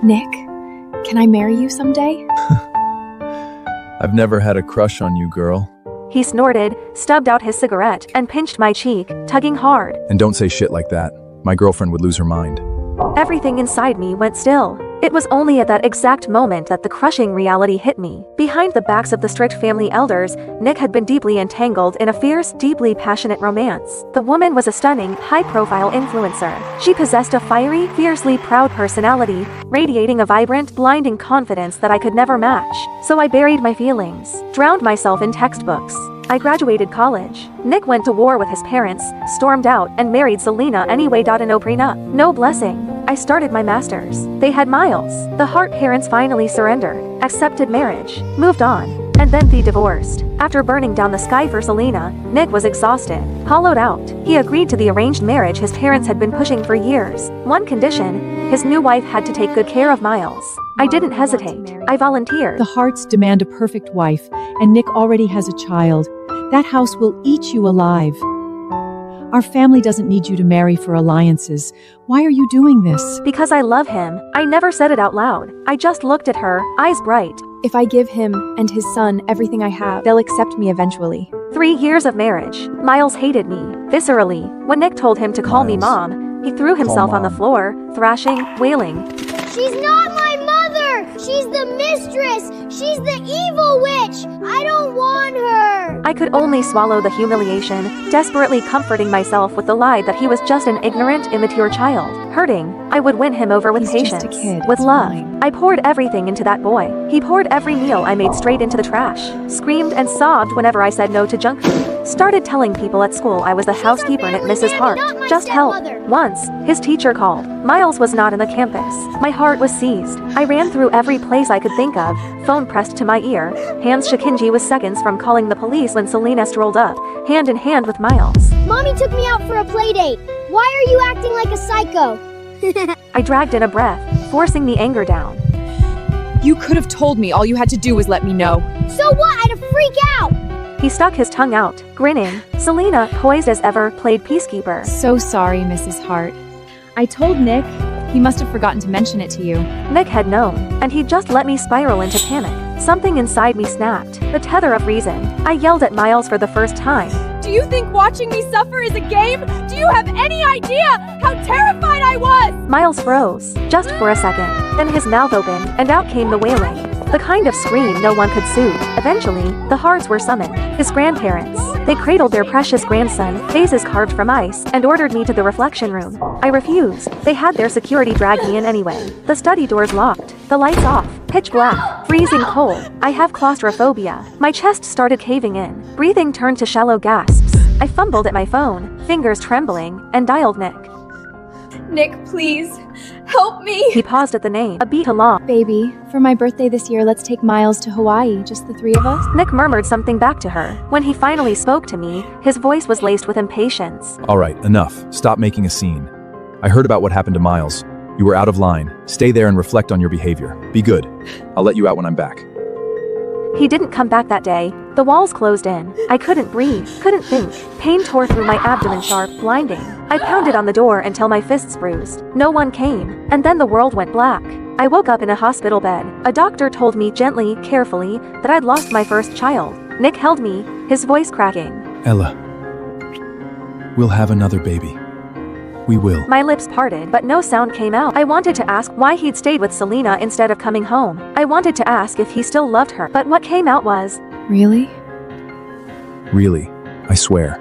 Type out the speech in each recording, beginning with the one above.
Nick, can I marry you someday? I've never had a crush on you, girl. He snorted, stubbed out his cigarette, and pinched my cheek, tugging hard. And don't say shit like that. My girlfriend would lose her mind. Everything inside me went still. It was only at that exact moment that the crushing reality hit me. Behind the backs of the strict family elders, Nick had been deeply entangled in a fierce, deeply passionate romance. The woman was a stunning, high-profile influencer. She possessed a fiery, fiercely proud personality, radiating a vibrant, blinding confidence that I could never match. So I buried my feelings, drowned myself in textbooks. I graduated college. Nick went to war with his parents, stormed out, and married Selena anyway. No prenup, no blessing. I started my master's. They had Miles. The Hart parents finally surrendered, accepted marriage, moved on, and then they divorced. After burning down the sky for Selena, Nick was exhausted, hollowed out. He agreed to the arranged marriage his parents had been pushing for years. One condition: his new wife had to take good care of Miles. I didn't hesitate. I volunteered. The Harts demand a perfect wife, and Nick already has a child. That house will eat you alive. Our family doesn't need you to marry for alliances. Why are you doing this? Because I love him. I never said it out loud. I just looked at her, eyes bright. If I give him and his son everything I have, they'll accept me eventually. 3 years of marriage. Miles hated me, viscerally. When Nick told him to call me Mom, he threw himself on the floor, thrashing, wailing. She's not my mother! She's the mistress! She's the evil witch! I don't want her! I could only swallow the humiliation, desperately comforting myself with the lie that he was just an ignorant, immature child. Hurting, I would win him over with He's patience, just a kid, with it's love. fine. I poured everything into that boy. He poured every meal I made straight into the trash, screamed and sobbed whenever I said no to junk food, started telling people at school I was the housekeeper and at Mrs. Hart. Just help. Once, his teacher called. Miles was not in the campus. My heart was seized. I ran through every place I could think of, phone pressed to my ear. Hands Shikinji was seconds from calling the police when Selena strolled up, hand in hand with Miles. Mommy took me out for a play date. Why are you acting like a psycho? I dragged in a breath, forcing the anger down. You could have told me. All you had to do was let me know. So what? I had to freak out! He stuck his tongue out, grinning. Selena, poised as ever, played peacekeeper. So sorry, Mrs. Hart. I told Nick. He must have forgotten to mention it to you. Nick had known, and he'd just let me spiral into panic. Something inside me snapped, the tether of reason. I yelled at Miles for the first time. Do you think watching me suffer is a game? Do you have any idea how terrified I was? Miles froze, just for a second. Then his mouth opened, and out came the wailing. The kind of scream no one could soothe. Eventually, the Harts were summoned. His grandparents. They cradled their precious grandson, faces carved from ice, and ordered me to the reflection room. I refused. They had their security drag me in anyway. The study doors locked, the lights off, pitch black, freezing cold. I have claustrophobia. My chest started caving in. Breathing turned to shallow gasps. I fumbled at my phone, fingers trembling, and dialed Nick. Nick, please, help me. He paused at the name, a beat along. Baby, for my birthday this year, let's take Miles to Hawaii, just the 3 of us. Nick murmured something back to her. When he finally spoke to me, his voice was laced with impatience. All right, enough. Stop making a scene. I heard about what happened to Miles. You were out of line. Stay there and reflect on your behavior. Be good. I'll let you out when I'm back. He didn't come back that day. The walls closed in. I couldn't breathe, couldn't think. Pain tore through my abdomen sharp, blinding. I pounded on the door until my fists bruised. No one came, and then the world went black. I woke up in a hospital bed. A doctor told me gently, carefully, that I'd lost my first child. Nick held me, his voice cracking. Ella, we'll have another baby. We will. My lips parted, but no sound came out. I wanted to ask why he'd stayed with Selena instead of coming home. I wanted to ask if he still loved her, but what came out was, Really? Really, I swear.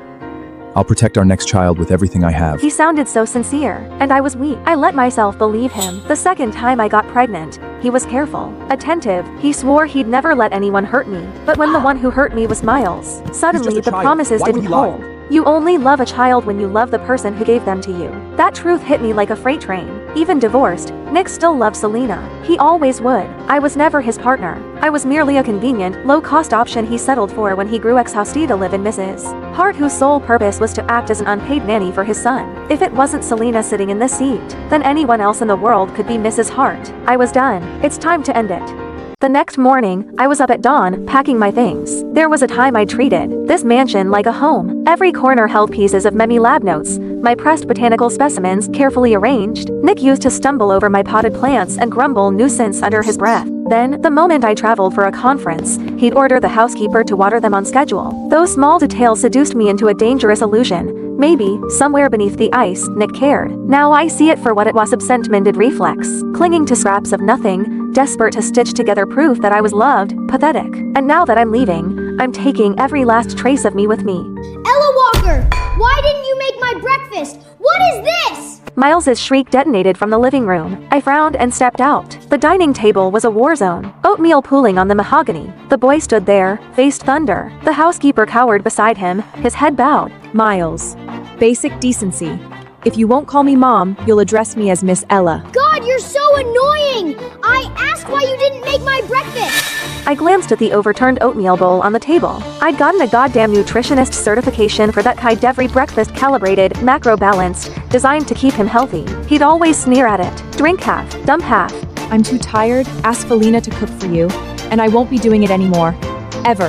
I'll protect our next child with everything I have. he sounded so sincere, and I was weak. I let myself believe him. The second time I got pregnant, he was careful, attentive. He swore he'd never let anyone hurt me. But when the one who hurt me was Miles, suddenly the child. promises Why would didn't he lie? hold. You only love a child when you love the person who gave them to you. That truth hit me like a freight train. Even divorced, Nick still loved Selena. He always would. I was never his partner. I was merely a convenient, low-cost option he settled for when he grew ex-housey to live in Mrs. Hart, whose sole purpose was to act as an unpaid nanny for his son. If it wasn't Selena sitting in this seat, then anyone else in the world could be Mrs. Hart. I was done. It's time to end it. The next morning, I was up at dawn, packing my things. There was a time I treated this mansion like a home. Every corner held pieces of many lab notes, my pressed botanical specimens carefully arranged. Nick used to stumble over my potted plants and grumble nuisance under his breath. Then, the moment I traveled for a conference, he'd order the housekeeper to water them on schedule. Those small details seduced me into a dangerous illusion. Maybe, somewhere beneath the ice, Nick cared. Now I see it for what it was: absent-minded reflex. Clinging to scraps of nothing, desperate to stitch together proof that I was loved, pathetic. And now that I'm leaving, I'm taking every last trace of me with me. Ella Walker, why didn't you make my breakfast? What is this? Miles's shriek detonated from the living room. I frowned and stepped out. The dining table was a war zone. Oatmeal pooling on the mahogany. The boy stood there, faced thunder. The housekeeper cowered beside him, his head bowed. Miles, basic decency. If you won't call me Mom, you'll address me as Miss Ella. God, you're so annoying! I asked why you didn't make my breakfast! I glanced at the overturned oatmeal bowl on the table. I'd gotten a goddamn nutritionist certification for that kind. Every breakfast calibrated, macro-balanced, designed to keep him healthy. He'd always sneer at it. Drink half, dump half. I'm too tired. Ask Felina to cook for you, and I won't be doing it anymore. Ever.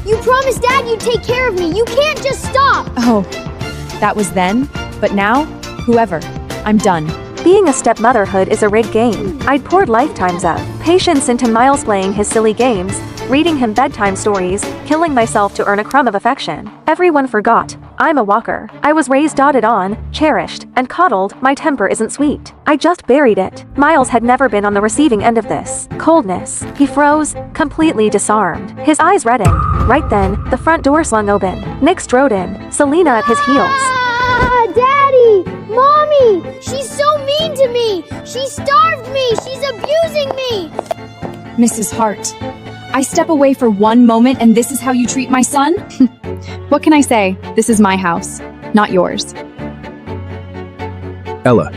You promised Dad you'd take care of me. You can't just stop! Oh, that was then, but now, whoever. I'm done. Being a stepmotherhood is a rigged game. I'd poured lifetimes of patience into Miles playing his silly games, reading him bedtime stories, killing myself to earn a crumb of affection. Everyone forgot. I'm a Walker. I was raised, doted on, cherished, and coddled. My temper isn't sweet. I just buried it. Miles had never been on the receiving end of this coldness. He froze, completely disarmed. His eyes reddened. Right then, the front door swung open. Nick strode in, Selena at his heels. Ah, Daddy! Mommy! She's so mean to me! She starved me! She's abusing me! Mrs. Hart, I step away for one moment and this is how you treat my son? What can I say? This is my house, not yours. Ella,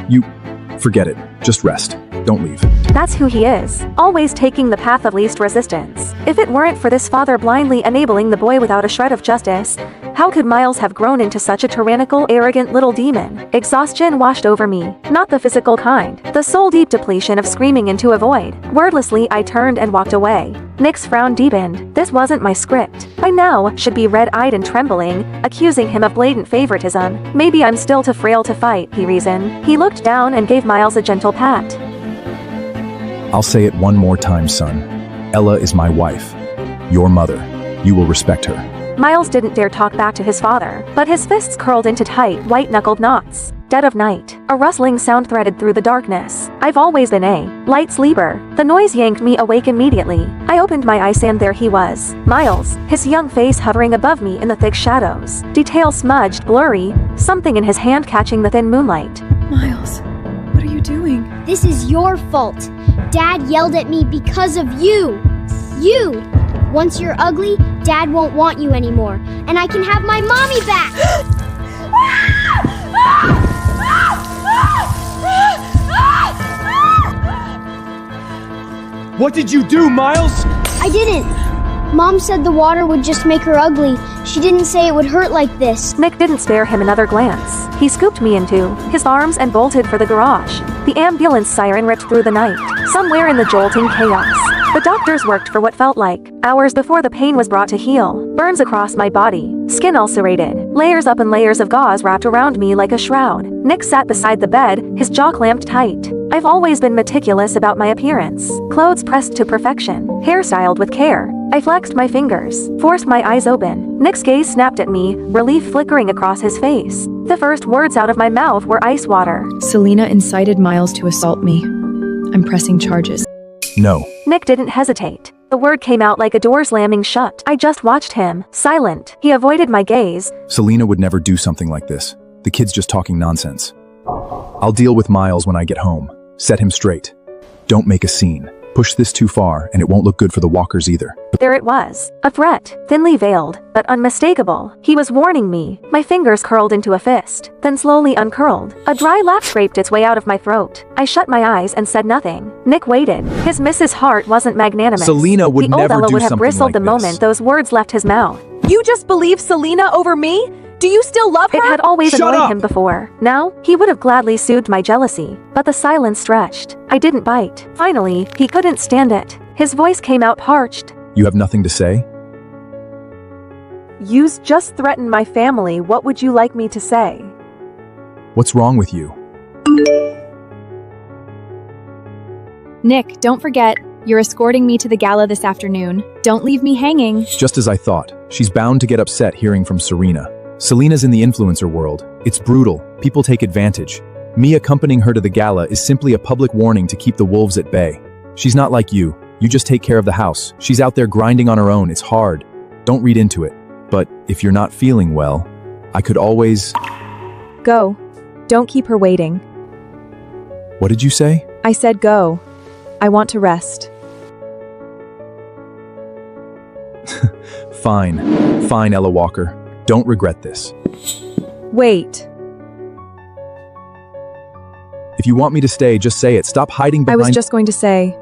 forget it. Just rest. Don't leave. That's who he is, always taking the path of least resistance. If it weren't for this father blindly enabling the boy without a shred of justice, how could Miles have grown into such a tyrannical, arrogant little demon? Exhaustion washed over me, not the physical kind, the soul-deep depletion of screaming into a void. Wordlessly, I turned and walked away. Nick's frown deepened. This wasn't my script. I now should be red-eyed and trembling, accusing him of blatant favoritism. Maybe I'm still too frail to fight, he reasoned. He looked down and gave Miles a gentle pat. I'll say it one more time, son. Ella is my wife. Your mother. You will respect her. Miles didn't dare talk back to his father, but his fists curled into tight, white-knuckled knots. Dead of night, a rustling sound threaded through the darkness. I've always been a light sleeper. The noise yanked me awake immediately. I opened my eyes and there he was. Miles, his young face hovering above me in the thick shadows. Details smudged, blurry, something in his hand catching the thin moonlight. Miles, what are you doing? This is your fault. Dad yelled at me because of you. You! Once you're ugly, Dad won't want you anymore, and I can have my mommy back! What did you do, Miles? I didn't. Mom said the water would just make her ugly. She didn't say it would hurt like this. Nick didn't spare him another glance. He scooped me into his arms and bolted for the garage. The ambulance siren ripped through the night. Somewhere in the jolting chaos, the doctors worked for what felt like hours before the pain was brought to heal. Burns across my body, skin ulcerated, layers up and layers of gauze wrapped around me like a shroud. Nick sat beside the bed, his jaw clamped tight. I've always been meticulous about my appearance. Clothes pressed to perfection, hair styled with care. I flexed my fingers, forced my eyes open. Nick's gaze snapped at me, relief flickering across his face. The first words out of my mouth were ice water. Selena incited Miles to assault me. I'm pressing charges. No. Nick didn't hesitate. The word came out like a door slamming shut. I just watched him, silent. He avoided my gaze. Selena would never do something like this. The kid's just talking nonsense. I'll deal with Miles when I get home. Set him straight. Don't make a scene. Push this too far, and it won't look good for the Walkers either. There it was. A threat, thinly veiled, but unmistakable. He was warning me. My fingers curled into a fist, then slowly uncurled. A dry laugh scraped its way out of my throat. I shut my eyes and said nothing. Nick waited. His Mrs. Hart wasn't magnanimous. Selena would the old never Ella do would have something bristled like the this. moment those words left his mouth. You just believe Selena over me? Do you still love her? It had always Shut annoyed up! him before. Now, he would have gladly soothed my jealousy, but the silence stretched. I didn't bite. Finally, he couldn't stand it. His voice came out parched. You have nothing to say? You just threatened my family. What would you like me to say? What's wrong with you? Nick, don't forget, you're escorting me to the gala this afternoon. Don't leave me hanging. Just as I thought. She's bound to get upset hearing from Serena. Selena's in the influencer world. It's brutal. People take advantage. Me accompanying her to the gala is simply a public warning to keep the wolves at bay. She's not like you. You just take care of the house. She's out there grinding on her own. It's hard. Don't read into it. But if you're not feeling well, I could always... Go. Don't keep her waiting. What did you say? I said go. I want to rest. Fine. Fine, Ella Walker. Don't regret this. Wait. If you want me to stay, just say it. Stop hiding behind... I was just going to say,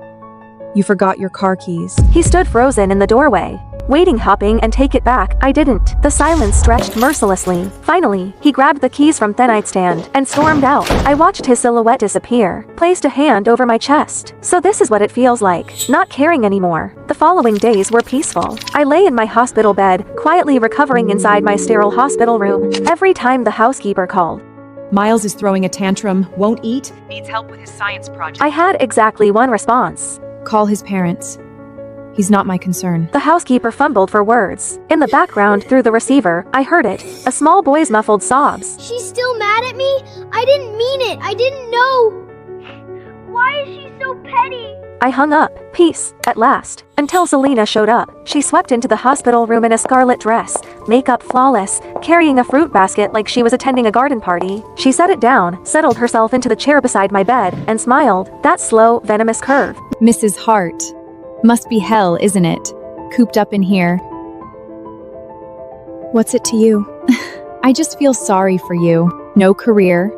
you forgot your car keys. He stood frozen in the doorway, waiting, hopping, and take it back. I didn't. The silence stretched mercilessly. Finally, he grabbed the keys from the nightstand and stormed out. I watched his silhouette disappear, placed a hand over my chest. So this is what it feels like, not caring anymore. The following days were peaceful. I lay in my hospital bed, quietly recovering inside my sterile hospital room. Every time the housekeeper called, Miles is throwing a tantrum, won't eat, needs help with his science project. I had exactly one response. Call his parents. He's not my concern. The housekeeper fumbled for words. In the background, through the receiver, I heard it. A small boy's muffled sobs. She's still mad at me? I didn't mean it. I didn't know. Why is she so petty? I hung up. Peace, at last. Until Selena showed up. She swept into the hospital room in a scarlet dress, makeup flawless, carrying a fruit basket like she was attending a garden party. She set it down, settled herself into the chair beside my bed, and smiled. That slow, venomous curve. Mrs. Hart. Must be hell, isn't it? Cooped up in here. What's it to you? I just feel sorry for you. No career.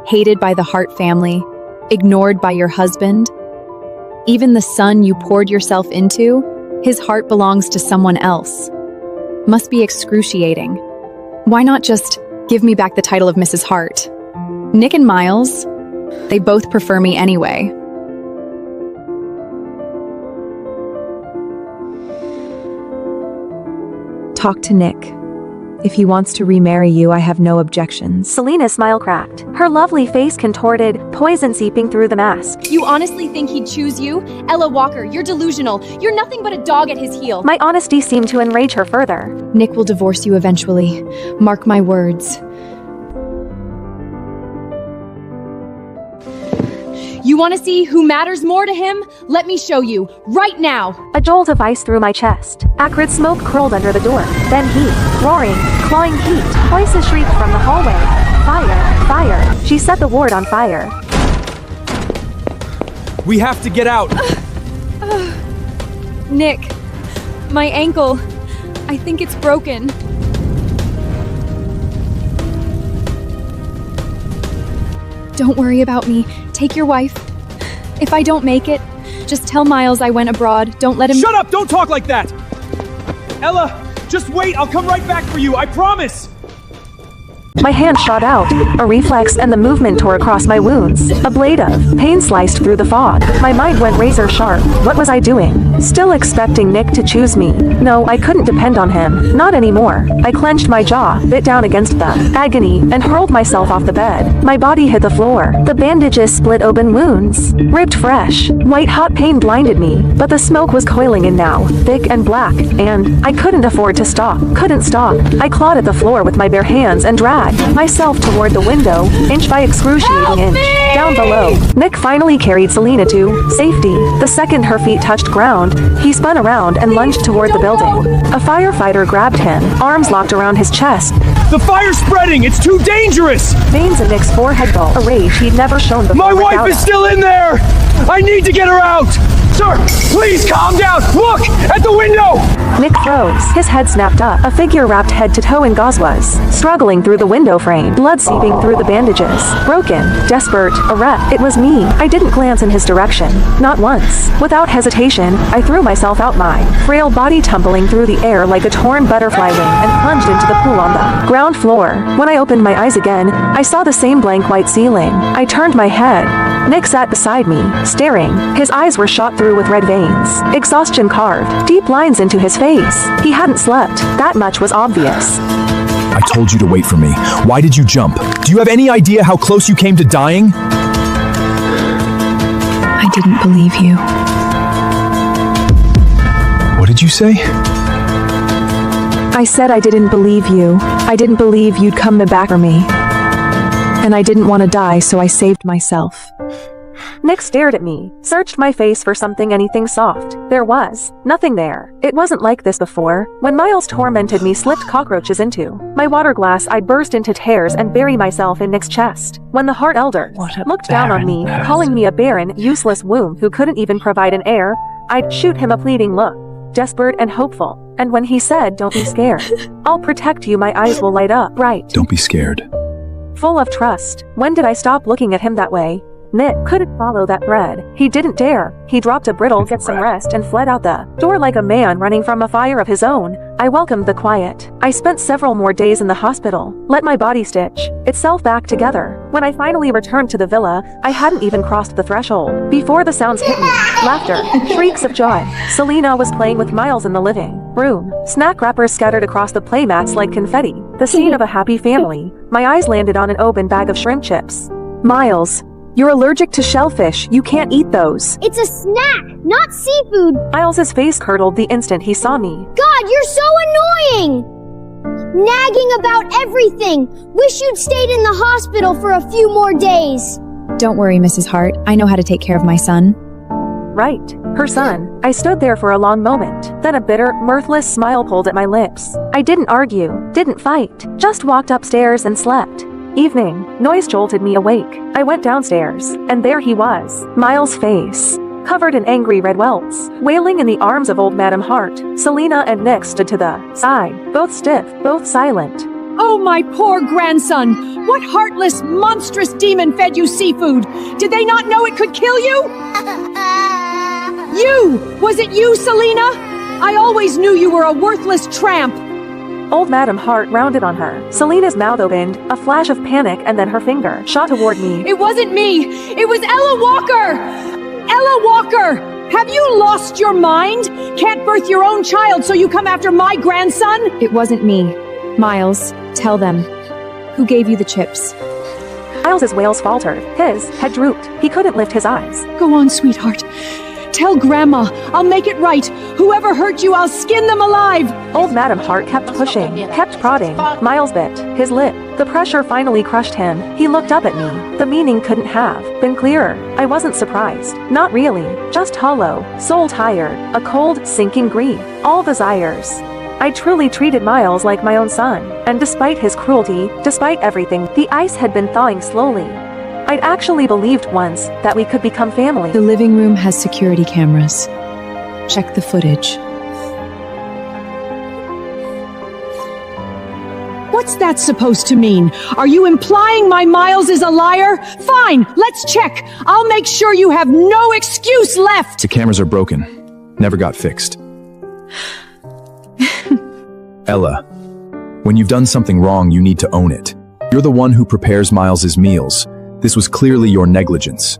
Hated by the Hart family. Ignored by your husband. Even the son you poured yourself into, his heart belongs to someone else. Must be excruciating. Why not just give me back the title of Mrs. Hart? Nick and Miles, they both prefer me anyway. Talk to Nick. If he wants to remarry you, I have no objections. Selena's smile cracked. Her lovely face contorted, poison seeping through the mask. You honestly think he'd choose you? Ella Walker, you're delusional. You're nothing but a dog at his heel. My honesty seemed to enrage her further. Nick will divorce you eventually. Mark my words. You want to see who matters more to him? Let me show you, right now. A jolt of ice through my chest. Acrid smoke curled under the door. Then heat. Roaring, clawing heat. Voices shrieked from the hallway. Fire, fire. She set the ward on fire. We have to get out! Nick, my ankle. I think it's broken. Don't worry about me. Take your wife. If I don't make it, just tell Miles I went abroad. Don't let him— Shut up! Don't talk like that! Ella, just wait! I'll come right back for you, I promise! My hand shot out, a reflex, and the movement tore across my wounds. A blade of pain sliced through the fog. My mind went razor sharp. What was I doing? Still expecting Nick to choose me. No, I couldn't depend on him. Not anymore. I clenched my jaw, bit down against the agony, and hurled myself off the bed. My body hit the floor. The bandages split open wounds. Ripped fresh. White hot pain blinded me, but the smoke was coiling in now, thick and black, and I couldn't afford to stop. Couldn't stop. I clawed at the floor with my bare hands and dragged myself toward the window, inch by excruciating inch. Down below, Nick finally carried Selena to safety. The second her feet touched ground, he spun around and lunged toward the building. A firefighter grabbed him, arms locked around his chest. The fire's spreading! It's too dangerous! Veins in Nick's forehead dull, a rage he'd never shown before. My wife is still in there! I need to get her out! Sir, please calm down! Look! At the window! Nick froze. His head snapped up. A figure wrapped head to toe in gauze was struggling through the window frame, blood seeping through the bandages. Broken, desperate, a wreck. It was me. I didn't glance in his direction. Not once. Without hesitation, I threw myself out, my frail body tumbling through the air like a torn butterfly wing, and plunged into the pool on the ground floor. When I opened my eyes again, I saw the same blank white ceiling. I turned my head. Nick sat beside me, staring. His eyes were shot through with red veins. Exhaustion carved deep lines into his face. He hadn't slept. That much was obvious. I told you to wait for me. Why did you jump? Do you have any idea how close you came to dying? I didn't believe you. What did you say? I said I didn't believe you. I didn't believe you'd come back for me. And I didn't want to die, so I saved myself. Nick stared at me, searched my face for anything soft. There was nothing there. It wasn't like this before. When Miles tormented me, slipped cockroaches into my water glass, I'd burst into tears and bury myself in Nick's chest. When the Heart Elder looked down on me, calling me a barren, useless womb who couldn't even provide an heir, I'd shoot him a pleading look, desperate and hopeful. And when he said, "Don't be scared, I'll protect you," my eyes will light up bright, Don't be scared. full of trust. When did I stop looking at him that way? Nick couldn't follow that thread. He didn't dare. He dropped a brittle, "Get some rest," and fled out the door like a man running from a fire of his own. I welcomed the quiet. I spent several more days in the hospital, let my body stitch itself back together. When I finally returned to the villa, I hadn't even crossed the threshold before the sounds hit me. Laughter, shrieks of joy. Selena was playing with Miles in the living room. Snack wrappers scattered across the playmats like confetti. The scene of a happy family. My eyes landed on an open bag of shrimp chips. "Miles, you're allergic to shellfish. You can't eat those." It's a snack, not seafood. Miles's face curdled the instant he saw me. God, you're so annoying! Nagging about everything. Wish you'd stayed in the hospital for a few more days. Don't worry, Mrs. Hart. I know how to take care of my son. Right, her son. I stood there for a long moment. Then a bitter, mirthless smile pulled at my lips. I didn't argue, didn't fight, just walked upstairs and slept. Evening, noise jolted me awake. I went downstairs, and there he was, Miles' face, covered in angry red welts, wailing in the arms of old Madam Hart. Selena and Nick stood to the side, both stiff, both silent. Oh, my poor grandson! What heartless, monstrous demon fed you seafood? Did they not know it could kill you? You! Was it you, Selena? I always knew you were a worthless tramp. Old Madam Hart rounded on her. Selena's mouth opened, a flash of panic, and then her finger shot toward me. It wasn't me! It was Ella Walker! Ella Walker! Have you lost your mind? Can't birth your own child, so you come after my grandson? It wasn't me. Miles, tell them. Who gave you the chips? Miles's wails faltered. His head drooped. He couldn't lift his eyes. Go on, sweetheart. Tell Grandma. I'll make it right. Whoever hurt you, I'll skin them alive. Old Madam Hart kept pushing, kept prodding. Miles bit his lip. The pressure finally crushed him. He looked up at me. The meaning couldn't have been clearer. I wasn't surprised. Not really. Just hollow, soul tired, a cold, sinking grief. All desires. I truly treated Miles like my own son. And despite his cruelty, despite everything, the ice had been thawing slowly. I'd actually believed once that we could become family. The living room has security cameras. Check the footage. What's that supposed to mean? Are you implying my Miles is a liar? Fine, let's check. I'll make sure you have no excuse left. The cameras are broken. Never got fixed. Ella, when you've done something wrong, you need to own it. You're the one who prepares Miles's meals. This was clearly your negligence.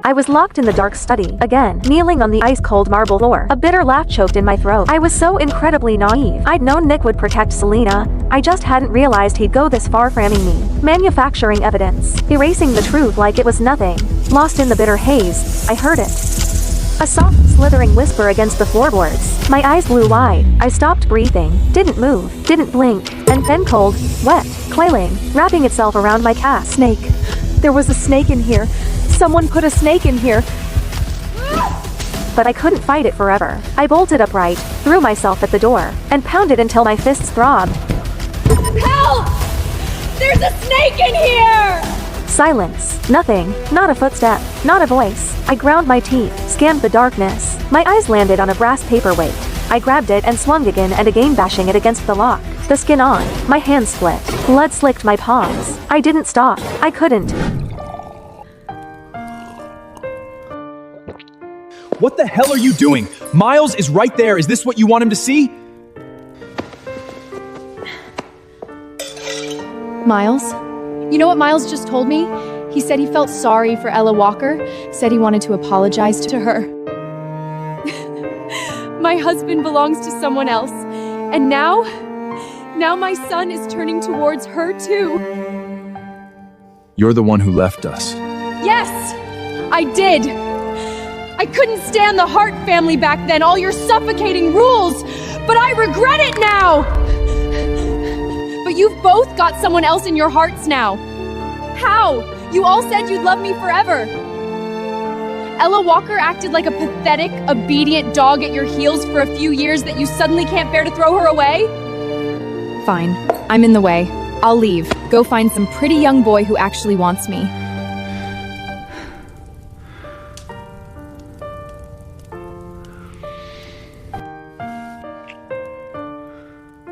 I was locked in the dark study, again, kneeling on the ice-cold marble floor. A bitter laugh choked in my throat. I was so incredibly naive. I'd known Nick would protect Selena. I just hadn't realized he'd go this far framing me. Manufacturing evidence. Erasing the truth like it was nothing. Lost in the bitter haze, I heard it. A soft, slithering whisper against the floorboards. My eyes blew wide. I stopped breathing, didn't move, didn't blink, and then cold, wet, coiling, wrapping itself around my calf. Snake. There was a snake in here. Someone put a snake in here. But I couldn't fight it forever. I bolted upright, threw myself at the door, and pounded until my fists throbbed. Help! There's a snake in here! Silence. Nothing. Not a footstep. Not a voice. I ground my teeth, scanned the darkness. My eyes landed on a brass paperweight. I grabbed it and swung again and again, bashing it against the lock. The skin on. My hands split. Blood slicked my palms. I didn't stop. I couldn't. What the hell are you doing? Miles is right there. Is this what you want him to see? Miles? You know what Miles just told me? He said he felt sorry for Ella Walker, said he wanted to apologize to her. My husband belongs to someone else, and now my son is turning towards her too. You're the one who left us. Yes, I did. I couldn't stand the Hart family back then, all your suffocating rules, but I regret it now. But you've both got someone else in your hearts now. How? You all said you'd love me forever. Ella Walker acted like a pathetic, obedient dog at your heels for a few years that you suddenly can't bear to throw her away? Fine. I'm in the way. I'll leave. Go find some pretty young boy who actually wants me.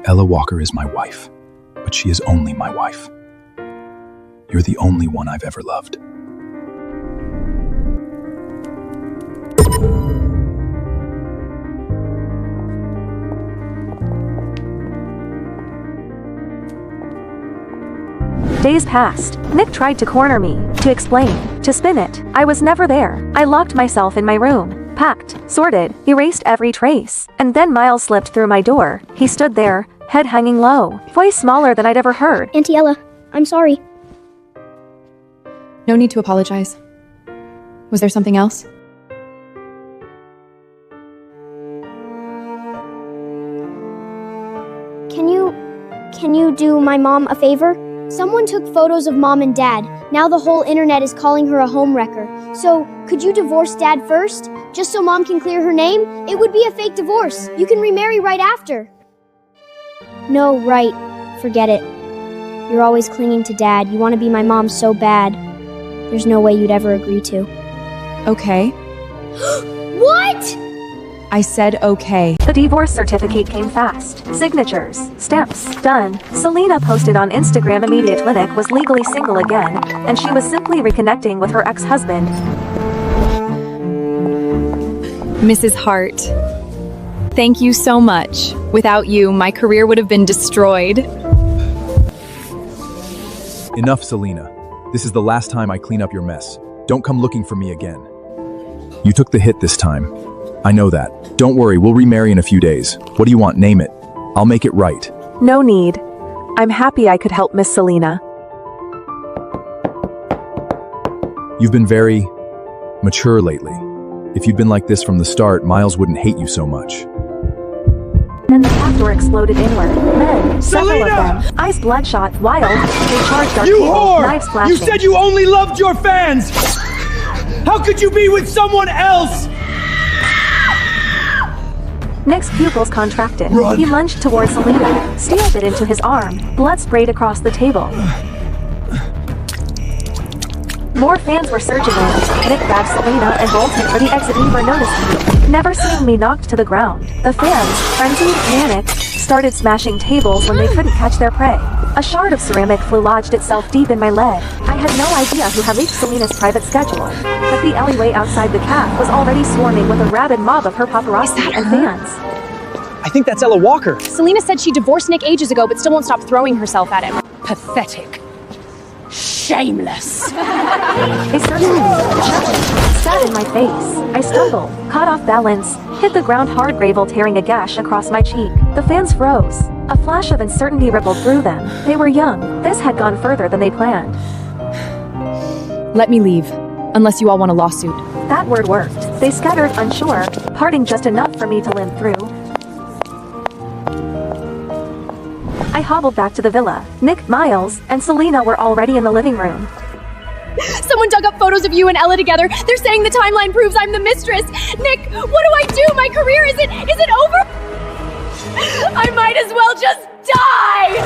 Ella Walker is my wife, but she is only my wife. You're the only one I've ever loved. Days passed. Nick tried to corner me, to explain, to spin it. I was never there. I locked myself in my room, packed, sorted, erased every trace. And then Miles slipped through my door. He stood there, head hanging low, voice smaller than I'd ever heard. Auntie Ella, I'm sorry. No need to apologize. Was there something else? Can you do my mom a favor? Someone took photos of Mom and Dad. Now the whole internet is calling her a homewrecker. So, could you divorce Dad first? Just so Mom can clear her name? It would be a fake divorce. You can remarry right after. No, right. Forget it. You're always clinging to Dad. You want to be my mom so bad. There's no way you'd ever agree to. Okay. What? I said okay. The divorce certificate came fast. Signatures, stamps, done. Selena posted on Instagram immediately Nick was legally single again, and she was simply reconnecting with her ex-husband. Mrs. Hart, thank you so much. Without you, my career would have been destroyed. Enough, Selena. This is the last time I clean up your mess. Don't come looking for me again. You took the hit this time. I know that. Don't worry, we'll remarry in a few days. What do you want? Name it. I'll make it right. No need. I'm happy I could help Miss Selena. You've been very mature lately. If you'd been like this from the start, Miles wouldn't hate you so much. Then the cat door exploded inward. Men, several of Selena! them, eyes bloodshot, wild, they charged our You table, whore! knives flashing. You said you only loved your fans! How could you be with someone else? Nick's pupils contracted. Run. He lunged towards Selena, stabbed it into his arm. Blood sprayed across the table. More fans were surging in. Nick grabbed Selena and bolted for the exit never noticed me. Never seeing me knocked to the ground. The fans, frenzied, manic, started smashing tables when they couldn't catch their prey. A shard of ceramic flew lodged itself deep in my leg. I had no idea who had leaked Selena's private schedule, but the alleyway outside the caf was already swarming with a rabid mob of her paparazzi and fans. I think that's Ella Walker. Selena said she divorced Nick ages ago, but still won't stop throwing herself at him. Pathetic. Shameless. They searched me, sat in my face. I stumbled, caught off balance, hit the ground hard, gravel tearing a gash across my cheek. The fans froze. A flash of uncertainty rippled through them. They were young. This had gone further than they planned. Let me leave, unless you all want a lawsuit. That word worked. They scattered, unsure, parting just enough for me to limp through. I hobbled back to the villa. Nick, Miles, and Selena were already in the living room. Someone dug up photos of you and Ella together. They're saying the timeline proves I'm the mistress. Nick, what do I do? My career is it over? I might as well just die!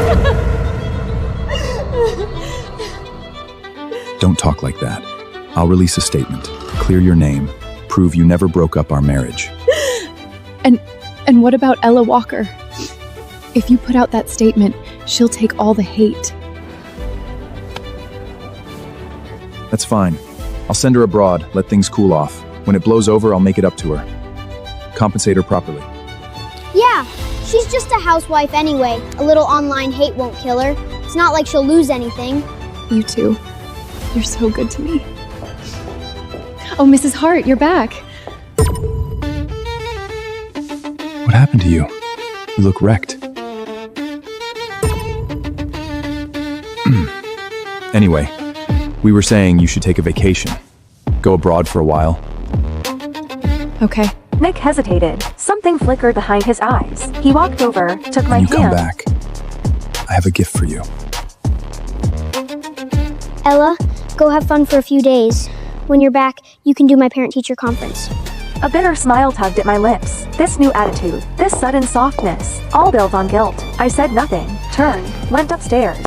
Don't talk like that. I'll release a statement. Clear your name. Prove you never broke up our marriage. And what about Ella Walker? If you put out that statement, she'll take all the hate. That's fine. I'll send her abroad, let things cool off. When it blows over, I'll make it up to her. Compensate her properly. Yeah, she's just a housewife anyway. A little online hate won't kill her. It's not like she'll lose anything. You too. You're so good to me. Oh, Mrs. Hart, you're back. What happened to you? You look wrecked. Anyway, we were saying you should take a vacation. Go abroad for a while. Okay. Nick hesitated. Something flickered behind his eyes. He walked over, took my When you hand. come back, I have a gift for you. Ella, go have fun for a few days. When you're back, you can do my parent-teacher conference. A bitter smile tugged at my lips. This new attitude, this sudden softness, all built on guilt. I said nothing, turned, went upstairs.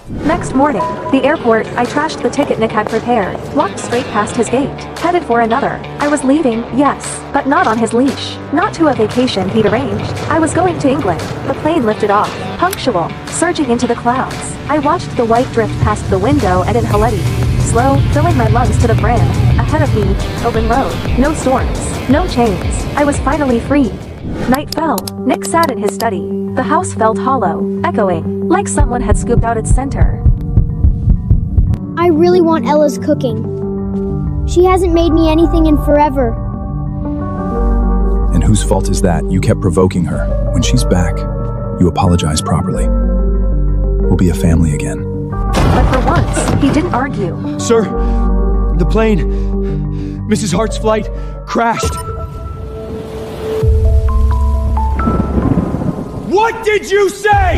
Next morning, the airport, I trashed the ticket Nick had prepared, walked straight past his gate, headed for another. I was leaving, yes, but not on his leash. Not to a vacation he'd arranged. I was going to England. The plane lifted off, punctual, surging into the clouds. I watched the white drift past the window and in Haleti. Slow, filling my lungs to the brim. Ahead of me, open road. No storms, no chains. I was finally free. Night fell. Nick sat in his study. The house felt hollow, echoing, like someone had scooped out its center. I really want Ella's cooking. She hasn't made me anything in forever. And whose fault is that? You kept provoking her. When she's back, you apologize properly. We'll be a family again. But for once, he didn't argue. Sir, the plane, Mrs. Hart's flight, crashed. What did you say?